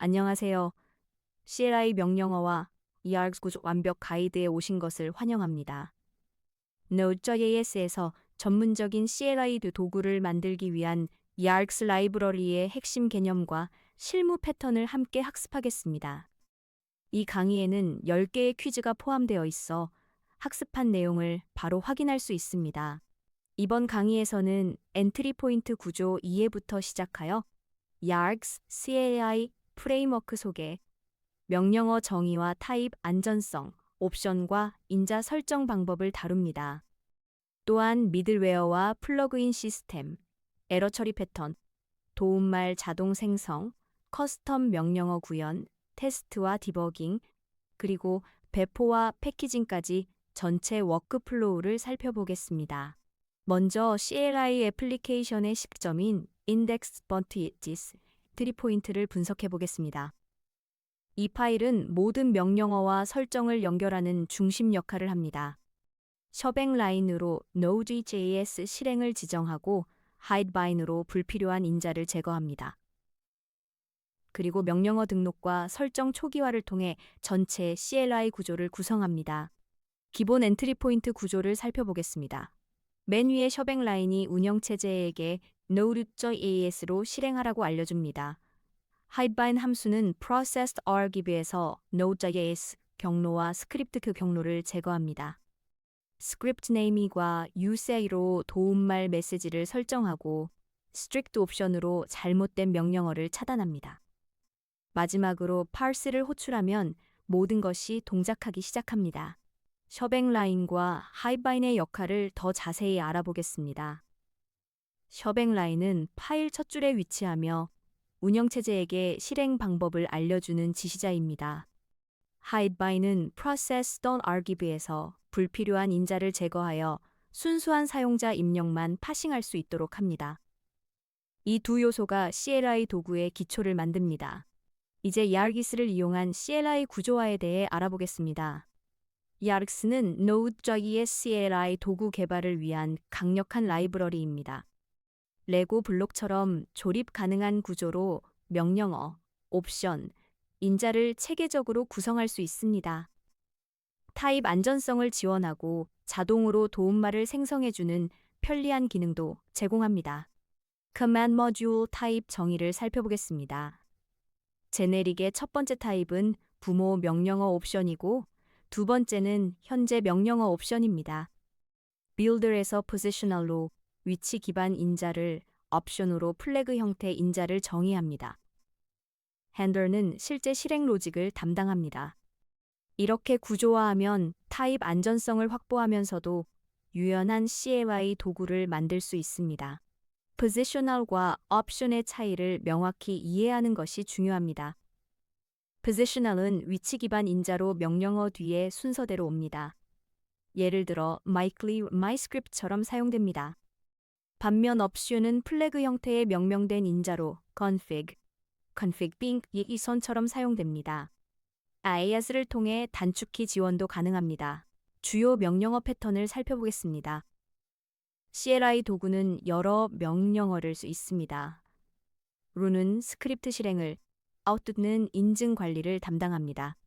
안녕하세요. CLI 명령어와 EARGS 구조 완벽 가이드에 오신 것을 환영합니다. Node.js에서 전문적인 CLI 도구를 만들기 위한 EARGS 라이브러리의 핵심 개념과 실무 패턴을 함께 학습하겠습니다. 이 강의에는 10개의 퀴즈가 포함되어 있어 학습한 내용을 바로 확인할 수 있습니다. 이번 강의에서는 엔트리 포인트 구조 이해부터 시작하여 EARGS, CLI 프레임워크 소개, 명령어 정의와 타입 안전성, 옵션과 인자 설정 방법을 다룹니다. 또한 미들웨어와 플러그인 시스템, 에러 처리 패턴, 도움말 자동 생성, 커스텀 명령어 구현, 테스트와 디버깅, 그리고 배포와 패키징까지 전체 워크플로우를 살펴보겠습니다. 먼저 CLI 애플리케이션의 시점인 index bunches, 트리포인트를 분석해 보겠습니다. 이 파일은 모든 명령어와 설정을 연결하는 중심 역할을 합니다. 셔뱅 라인으로 Node.js 실행을 지정하고 hidebine으로 불필요한 인자를 제거합니다. 그리고 명령어 등록과 설정 초기화를 통해 전체 CLI 구조를 구성합니다. 기본 엔트리 포인트 구조를 살펴보겠습니다. 맨 위에 셔뱅 라인이 운영체제에게 Node.js로 실행하라고 알려줍니다. hidebind 함수는 processed argiv에서 Node.js 경로와 스크립트 그 경로를 제거합니다. script name과 use로 도움말 메시지를 설정하고 strict 옵션으로 잘못된 명령어를 차단합니다. 마지막으로 parse를 호출하면 모든 것이 동작하기 시작합니다. 셔뱅 라인과 highbind의 역할을 더 자세히 알아보겠습니다. 셔뱅 라인은 파일 첫 줄에 위치하며 운영체제에게 실행 방법을 알려주는 지시자입니다. hidebind는 process.argiv에서 불필요한 인자를 제거하여 순수한 사용자 입력만 파싱할 수 있도록 합니다. 이 두 요소가 CLI 도구의 기초를 만듭니다. 이제 EARGS를 이용한 CLI 구조화에 대해 알아보겠습니다. EARGS는 Node.js CLI 도구 개발을 위한 강력한 라이브러리입니다. 레고 블록처럼 조립 가능한 구조로 명령어, 옵션, 인자를 체계적으로 구성할 수 있습니다. 타입 안전성을 지원하고 자동으로 도움말을 생성해주는 편리한 기능도 제공합니다. Command Module 타입 정의를 살펴보겠습니다. 제네릭의 첫 번째 타입은 부모 명령어 옵션이고 두 번째는 현재 명령어 옵션입니다. Builder에서 Positional로 위치 기반 인자를 옵션으로 플래그 형태 인자를 정의합니다. Handler는 실제 실행 로직을 담당합니다. 이렇게 구조화하면 타입 안전성을 확보하면서도 유연한 CLI 도구를 만들 수 있습니다. Positional과 Option의 차이를 명확히 이해하는 것이 중요합니다. Positional은 위치 기반 인자로 명령어 뒤에 순서대로 옵니다. 예를 들어 mycli, myscript처럼 사용됩니다. 반면 Option은 플래그 형태의 명명된 인자로 config, config being 이선처럼 사용됩니다. alias를 통해 단축키 지원도 가능합니다. 주요 명령어 패턴을 살펴보겠습니다. CLI 도구는 여러 명령어를 수 있습니다. run은 스크립트 실행을, out는 인증 관리를 담당합니다.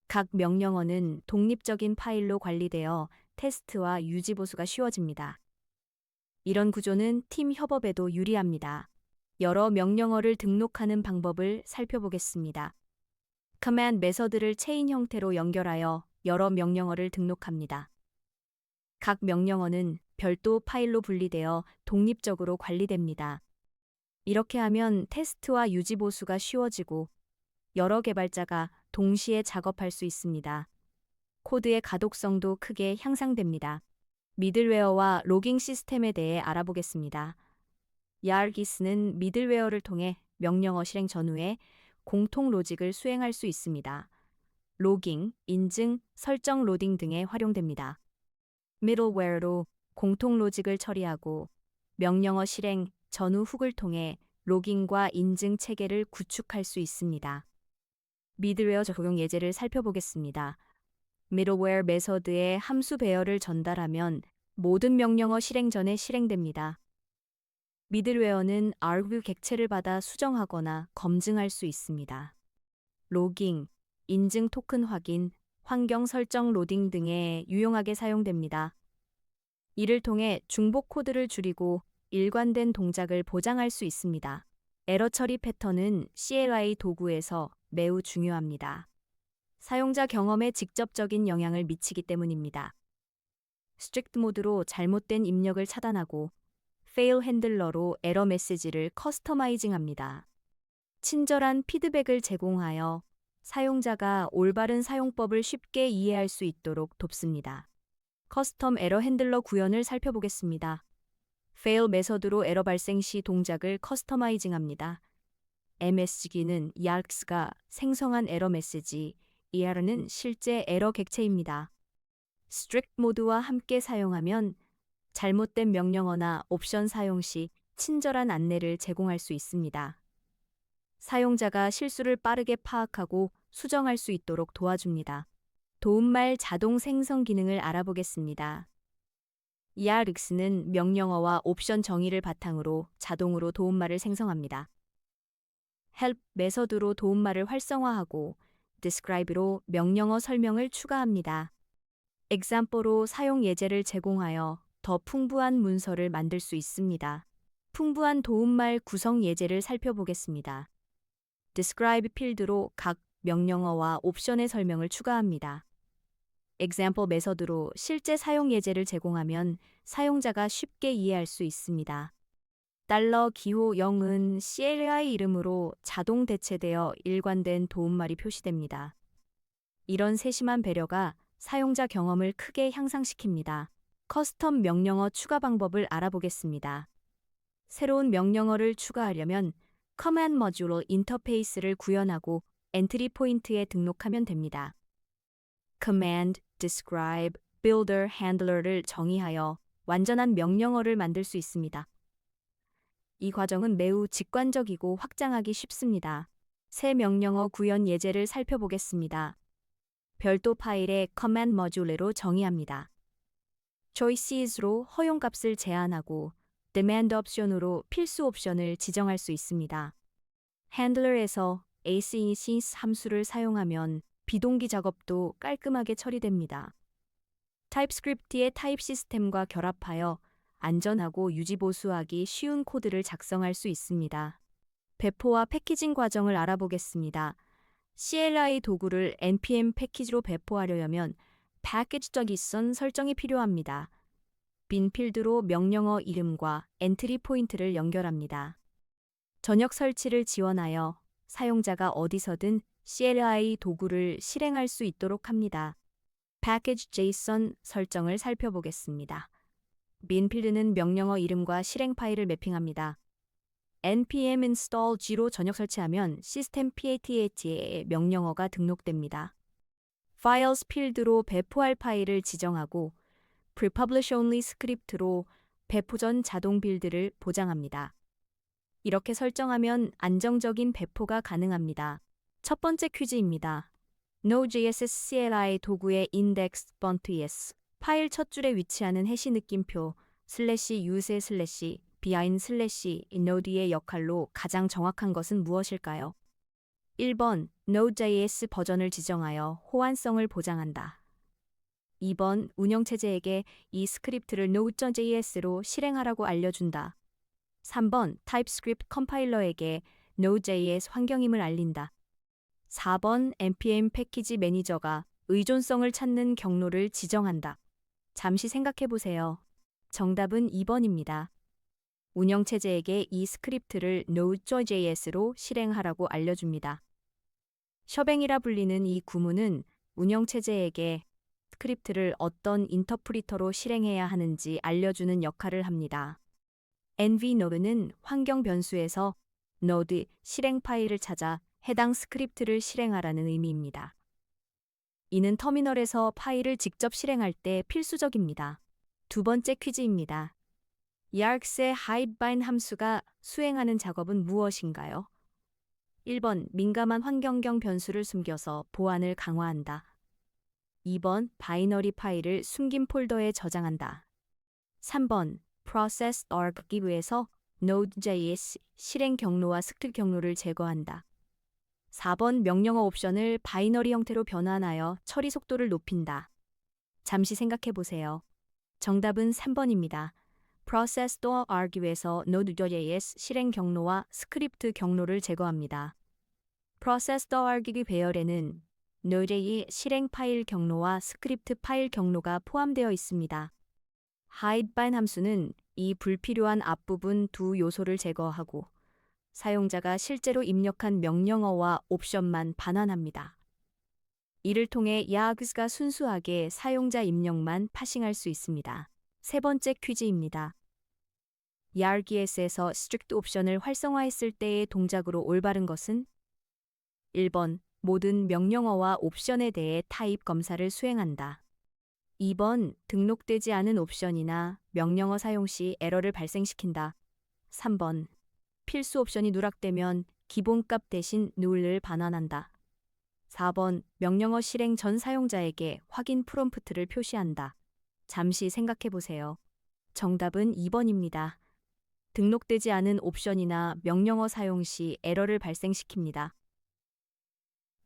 각 명령어는 독립적인 파일로 관리되어 테스트와 유지 보수가 쉬워집니다. 이런 구조는 팀 협업에도 유리합니다. 여러 명령어를 등록하는 방법을 살펴보겠습니다. 커맨드 메서드를 체인 형태로 연결하여 여러 명령어를 등록합니다. 각 명령어는 별도 파일로 분리되어 독립적으로 관리됩니다. 이렇게 하면 테스트와 유지 보수가 쉬워지고 여러 개발자가 동시에 작업할 수 있습니다. 코드의 가독성도 크게 향상됩니다. 미들웨어와 로깅 시스템에 대해 알아보겠습니다. EARGS는 미들웨어를 통해 명령어 실행 전후에 공통 로직을 수행할 수 있습니다. 로깅, 인증, 설정 로딩 등에 활용됩니다. 미들웨어로 공통 로직을 처리하고 명령어 실행 전후 훅을 통해 로깅과 인증 체계를 구축할 수 있습니다. 미들웨어 적용 예제를 살펴보겠습니다. 미들웨어 메서드에 함수 배열을 전달하면 모든 명령어 실행 전에 실행됩니다. 미들웨어는 arg 객체를 받아 수정하거나 검증할 수 있습니다. 로깅, 인증 토큰 확인, 환경 설정 로딩 등에 유용하게 사용됩니다. 이를 통해 중복 코드를 줄이고 일관된 동작을 보장할 수 있습니다. 에러 처리 패턴은 CLI 도구에서 매우 중요합니다. 사용자 경험에 직접적인 영향을 미치기 때문입니다. 스트릭트 모드로 잘못된 입력을 차단하고 fail 핸들러로 에러 메시지를 커스터마이징합니다. 친절한 피드백을 제공하여 사용자가 올바른 사용법을 쉽게 이해할 수 있도록 돕습니다. 커스텀 에러 핸들러 구현을 살펴보겠습니다. fail 메서드로 에러 발생 시 동작을 커스터마이징합니다. MSG는 yargs가 생성한 에러 메시지, ER는 실제 에러 객체입니다. strict 모드와 함께 사용하면 잘못된 명령어나 옵션 사용 시 친절한 안내를 제공할 수 있습니다. 사용자가 실수를 빠르게 파악하고 수정할 수 있도록 도와줍니다. 도움말 자동 생성 기능을 알아보겠습니다. yargs는 명령어와 옵션 정의를 바탕으로 자동으로 도움말을 생성합니다. help 메서드로 도움말을 활성화하고 describe로 명령어 설명을 추가합니다. example로 사용 예제를 제공하여 더 풍부한 문서를 만들 수 있습니다. 풍부한 도움말 구성 예제를 살펴보겠습니다. describe 필드로 각 명령어와 옵션의 설명을 추가합니다. example 메서드로 실제 사용 예제를 제공하면 사용자가 쉽게 이해할 수 있습니다. $기호 0은 CLI 이름으로 자동 대체되어 일관된 도움말이 표시됩니다. 이런 세심한 배려가 사용자 경험을 크게 향상시킵니다. 커스텀 명령어 추가 방법을 알아보겠습니다. 새로운 명령어를 추가하려면 커맨드 모듈 인터페이스를 구현하고 엔트리 포인트에 등록하면 됩니다. command, describe, builder, handler를 정의하여 완전한 명령어를 만들 수 있습니다. 이 과정은 매우 직관적이고 확장하기 쉽습니다. 새 명령어 구현 예제를 살펴보겠습니다. 별도 파일에 command 모듈로 정의합니다. choices로 허용값을 제한하고 demand 옵션으로 필수 옵션을 지정할 수 있습니다. handler에서 async 함수를 사용하면 비동기 작업도 깔끔하게 처리됩니다. 타입스크립트의 타입 시스템과 결합하여 안전하고 유지보수하기 쉬운 코드를 작성할 수 있습니다. 배포와 패키징 과정을 알아보겠습니다. CLI 도구를 npm 패키지로 배포하려면 package.json 설정이 필요합니다. 빈 필드로 명령어 이름과 엔트리 포인트를 연결합니다. 전역 설치를 지원하여 사용자가 어디서든 CLI 도구를 실행할 수 있도록 합니다. package.json 설정을 살펴보겠습니다. 빈 필드는 명령어 이름과 실행 파일을 매핑합니다. npm install g로 전역 설치하면 시스템 PATH에 명령어가 등록됩니다. files 필드로 배포할 파일을 지정하고 prepublish only 스크립트로 배포 전 자동 빌드를 보장합니다. 이렇게 설정하면 안정적인 배포가 가능합니다. 첫 번째 퀴즈입니다. Node.js CLI 도구의 index.ts 파일 첫 줄에 위치하는 해시 느낌표 /use/ behind/ node의 역할로 가장 정확한 것은 무엇일까요? 1번 Node.js 버전을 지정하여 호환성을 보장한다. 2번 운영체제에게 이 스크립트를 Node.js로 실행하라고 알려준다. 3번 TypeScript 컴파일러에게 Node.js 환경임을 알린다. 4번 npm 패키지 매니저가 의존성을 찾는 경로를 지정한다. 잠시 생각해보세요. 정답은 2번입니다. 운영체제에게 이 스크립트를 Node.js로 실행하라고 알려줍니다. 셔뱅이라 불리는 이 구문은 운영체제에게 스크립트를 어떤 인터프리터로 실행해야 하는지 알려주는 역할을 합니다. nvnode는 환경 변수에서 node 실행 파일을 찾아 해당 스크립트를 실행하라는 의미입니다. 이는 터미널에서 파일을 직접 실행할 때 필수적입니다. 두 번째 퀴즈입니다. yargs의 hidebind 함수가 수행하는 작업은 무엇인가요? 1번 민감한 환경경 변수를 숨겨서 보안을 강화한다. 2번 바이너리 파일을 숨긴 폴더에 저장한다. 3번 process archive에서 Node.js 실행 경로와 스크립트 경로를 제거한다. 4번 명령어 옵션을 바이너리 형태로 변환하여 처리 속도를 높인다. 잠시 생각해 보세요. 정답은 3번입니다. Process door argue에서 Node.js 실행 경로와 스크립트 경로를 제거합니다. Process door argue 배열에는 Node.js 실행 파일 경로와 스크립트 파일 경로가 포함되어 있습니다. hide bind 함수는 이 불필요한 앞부분 두 요소를 제거하고 사용자가 실제로 입력한 명령어와 옵션만 반환합니다. 이를 통해 Yargs가 순수하게 사용자 입력만 파싱할 수 있습니다. 세 번째 퀴즈입니다. Yargs에서 strict 옵션을 활성화했을 때의 동작으로 올바른 것은 1번 모든 명령어와 옵션에 대해 타입 검사를 수행한다. 2번 등록되지 않은 옵션이나 명령어 사용 시 에러를 발생시킨다. 3번 필수 옵션이 누락되면 기본값 대신 null을 반환한다. 4번 명령어 실행 전 사용자에게 확인 프롬프트를 표시한다. 잠시 생각해 보세요. 정답은 2번입니다. 등록되지 않은 옵션이나 명령어 사용 시 에러를 발생시킵니다.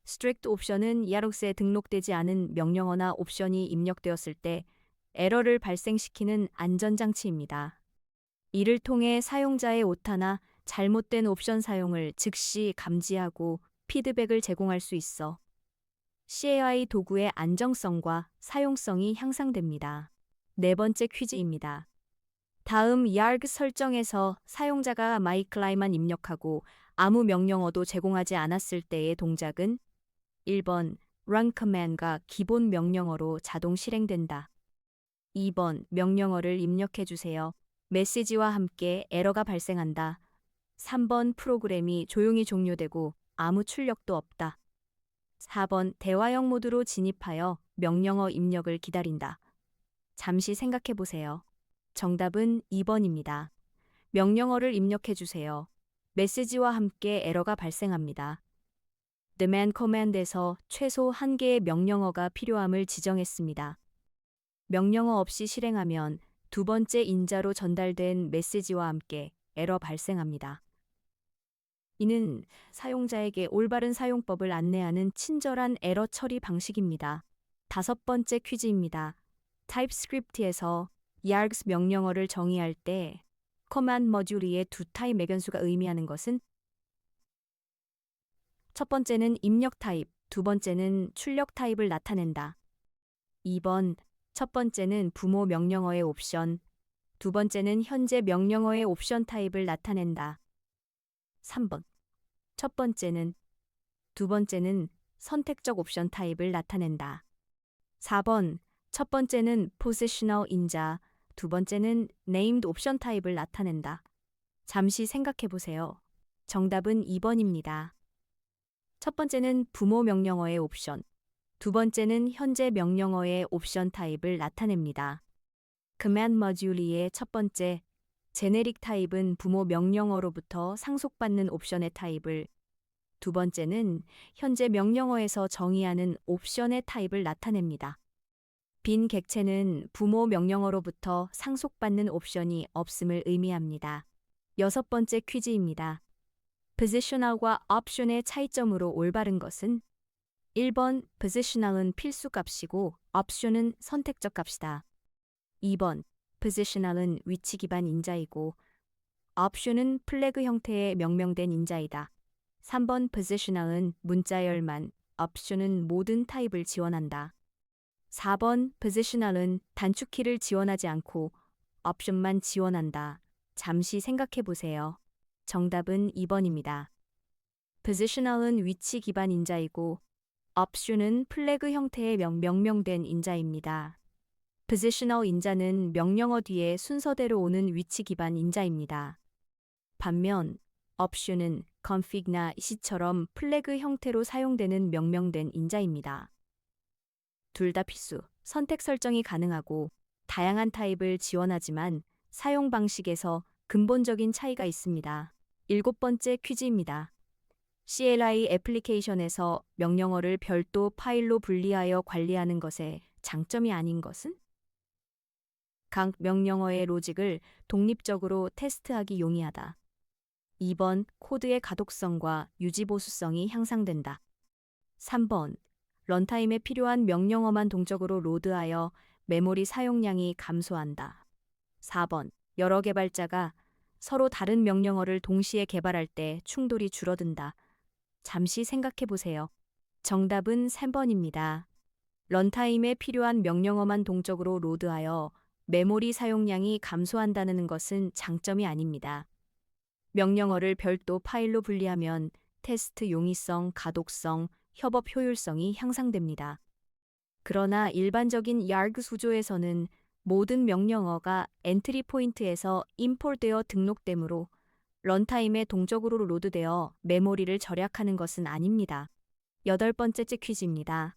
Strict 옵션은 Yargs에 등록되지 않은 명령어나 옵션이 입력되었을 때 에러를 발생시키는 안전장치입니다. 이를 통해 사용자의 오타나 잘못된 옵션 사용을 즉시 감지하고 피드백을 제공할 수 있어 CAI 도구의 안정성과 사용성이 향상됩니다. 네 번째 퀴즈입니다. 다음 Yarg 설정에서 사용자가 mycli만 입력하고 아무 명령어도 제공하지 않았을 때의 동작은 1번 run command가 기본 명령어로 자동 실행된다. 2번 명령어를 입력해 주세요. 메시지와 함께 에러가 발생한다. 3번 프로그램이 조용히 종료되고 아무 출력도 없다. 4번 대화형 모드로 진입하여 명령어 입력을 기다린다. 잠시 생각해 보세요. 정답은 2번입니다. 명령어를 입력해 주세요. 메시지와 함께 에러가 발생합니다. demand command에서 최소 1개의 명령어가 필요함을 지정했습니다. 명령어 없이 실행하면 두 번째 인자로 전달된 메시지와 함께 에러 발생합니다. 이는 사용자에게 올바른 사용법을 안내하는 친절한 에러 처리 방식입니다. 다섯 번째 퀴즈입니다. TypeScript에서 Yargs 명령어를 정의할 때 커맨드 모듈의 두 타입 매변수가 의미하는 것은 첫 번째는 입력 타입, 두 번째는 출력 타입을 나타낸다. 2번, 첫 번째는 부모 명령어의 옵션, 두 번째는 현재 명령어의 옵션 타입을 나타낸다. 3번, 첫 번째는, 두 번째는 선택적 옵션 타입을 나타낸다. 4번, 첫 번째는 positional 인자, 두 번째는 named 옵션 타입을 나타낸다. 잠시 생각해 보세요. 정답은 2번입니다. 첫 번째는 부모 명령어의 옵션, 두 번째는 현재 명령어의 옵션 타입을 나타냅니다. command module의 첫 번째, 제네릭 타입은 부모 명령어로부터 상속받는 옵션의 타입을, 두 번째는 현재 명령어에서 정의하는 옵션의 타입을 나타냅니다. 빈 객체는 부모 명령어로부터 상속받는 옵션이 없음을 의미합니다. 여섯 번째 퀴즈입니다. positional과 option의 차이점으로 올바른 것은 1번 positional은 필수 값이고 option은 선택적 값이다. 2번 positional은 위치 기반 인자이고 option은 플래그 형태의 명명된 인자이다. 3번 positional은 문자열만, option은 모든 타입을 지원한다. 4번 positional은 단축키를 지원하지 않고 option만 지원한다. 잠시 생각해 보세요. 정답은 2번입니다. positional은 위치 기반 인자이고 option은 플래그 형태의 명명된 인자입니다. positional 인자는 명령어 뒤에 순서대로 오는 위치 기반 인자입니다. 반면 option은 config나 is처럼 플래그 형태로 사용되는 명명된 인자입니다. 둘 다 필수, 선택 설정이 가능하고 다양한 타입을 지원하지만 사용 방식에서 근본적인 차이가 있습니다. 일곱 번째 퀴즈입니다. CLI 애플리케이션에서 명령어를 별도 파일로 분리하여 관리하는 것의 장점이 아닌 것은? 각 명령어의 로직을 독립적으로 테스트하기 용이하다. 2번 코드의 가독성과 유지보수성이 향상된다. 3번 런타임에 필요한 명령어만 동적으로 로드하여 메모리 사용량이 감소한다. 4번 여러 개발자가 서로 다른 명령어를 동시에 개발할 때 충돌이 줄어든다. 잠시 생각해 보세요. 정답은 3번입니다. 런타임에 필요한 명령어만 동적으로 로드하여 메모리 사용량이 감소한다는 것은 장점이 아닙니다. 명령어를 별도 파일로 분리하면 테스트 용이성, 가독성, 협업 효율성이 향상됩니다. 그러나 일반적인 YARG 구조에서는 모든 명령어가 엔트리 포인트에서 임포트되어 등록되므로 런타임에 동적으로 로드되어 메모리를 절약하는 것은 아닙니다. 8번째 퀴즈입니다.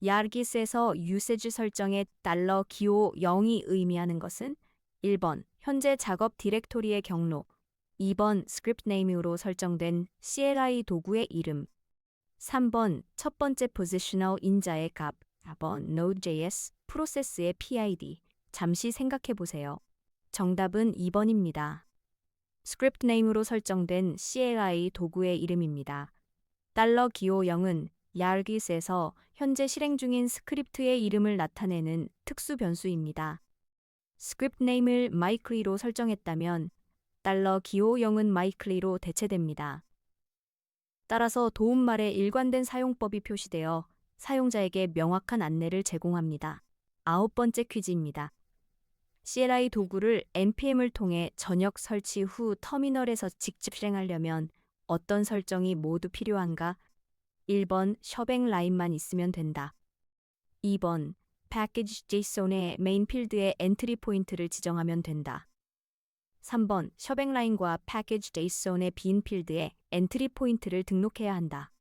YARGis에서 유세지 설정에 $기호 0이 의미하는 것은 1번 현재 작업 디렉토리의 경로, 2번 스크립트 네임으로 설정된 CLI 도구의 이름, 3번 첫 번째 포지셔널 인자의 값, 4번 Node.js 프로세스의 PID. 잠시 생각해 보세요. 정답은 2번입니다. 스크립트 네임으로 설정된 CLI 도구의 이름입니다. $기호 0은 YARGis에서 현재 실행 중인 스크립트의 이름을 나타내는 특수 변수입니다. 스크립트 네임을 마이클리로 설정했다면 $기호 0은 마이클리로 대체됩니다. 따라서 도움말에 일관된 사용법이 표시되어 사용자에게 명확한 안내를 제공합니다. 9번째 퀴즈입니다. CLI 도구를 npm을 통해 전역 설치 후 터미널에서 직접 실행하려면 어떤 설정이 모두 필요한가? 1번 셔뱅 라인만 있으면 된다. 2번 package.json의 메인 필드에 엔트리 포인트를 지정하면 된다. 3번 셔뱅 라인과 package.json의 빈 필드에 엔트리 포인트를 등록해야 한다.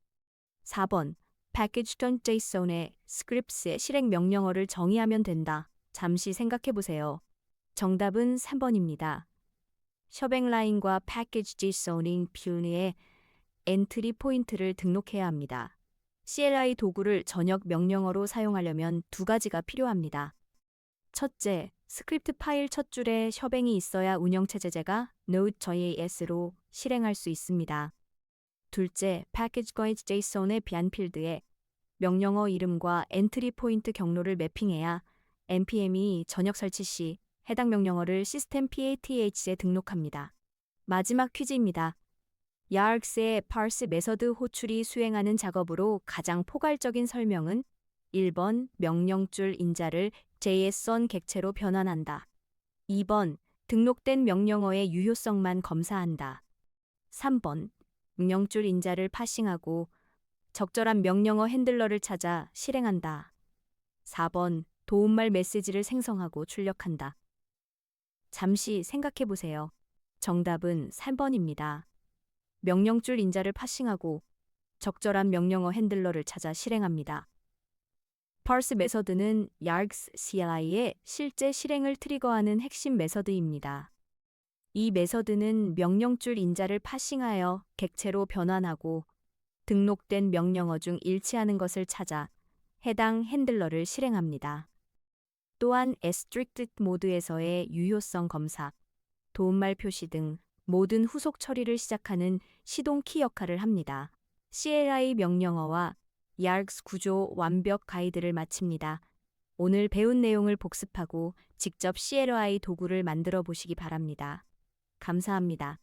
4번 package.json의 scripts의 실행 명령어를 정의하면 된다. 잠시 생각해 보세요. 정답은 3번입니다. 셔뱅 라인과 package.json인 필드에 엔트리 포인트를 등록해야 합니다. CLI 도구를 전역 명령어로 사용하려면 두 가지가 필요합니다. 첫째, 스크립트 파일 첫 줄에 셔뱅이 있어야 운영체제가 Node.js로 실행할 수 있습니다. 둘째, package.json의 빈 필드에 명령어 이름과 엔트리 포인트 경로를 매핑해야 npm이 전역 설치 시 해당 명령어를 시스템 path에 등록합니다. 마지막 퀴즈입니다. YARGs의 parse 메서드 호출이 수행하는 작업으로 가장 포괄적인 설명은 1번 명령줄 인자를 JSON 객체로 변환한다. 2번 등록된 명령어의 유효성만 검사한다. 3번 명령줄 인자를 파싱하고 적절한 명령어 핸들러를 찾아 실행한다. 4번 도움말 메시지를 생성하고 출력한다. 잠시 생각해 보세요. 정답은 3번입니다. 명령줄 인자를 파싱하고 적절한 명령어 핸들러를 찾아 실행합니다. parse 메서드는 YARGs CLI의 실제 실행을 트리거하는 핵심 메서드입니다. 이 메서드는 명령줄 인자를 파싱하여 객체로 변환하고 등록된 명령어 중 일치하는 것을 찾아 해당 핸들러를 실행합니다. 또한 restricted 모드에서의 유효성 검사, 도움말 표시 등 모든 후속 처리를 시작하는 시동 키 역할을 합니다. CLI 명령어와 YARGs 구조 완벽 가이드를 마칩니다. 오늘 배운 내용을 복습하고 직접 CLI 도구를 만들어 보시기 바랍니다. 감사합니다.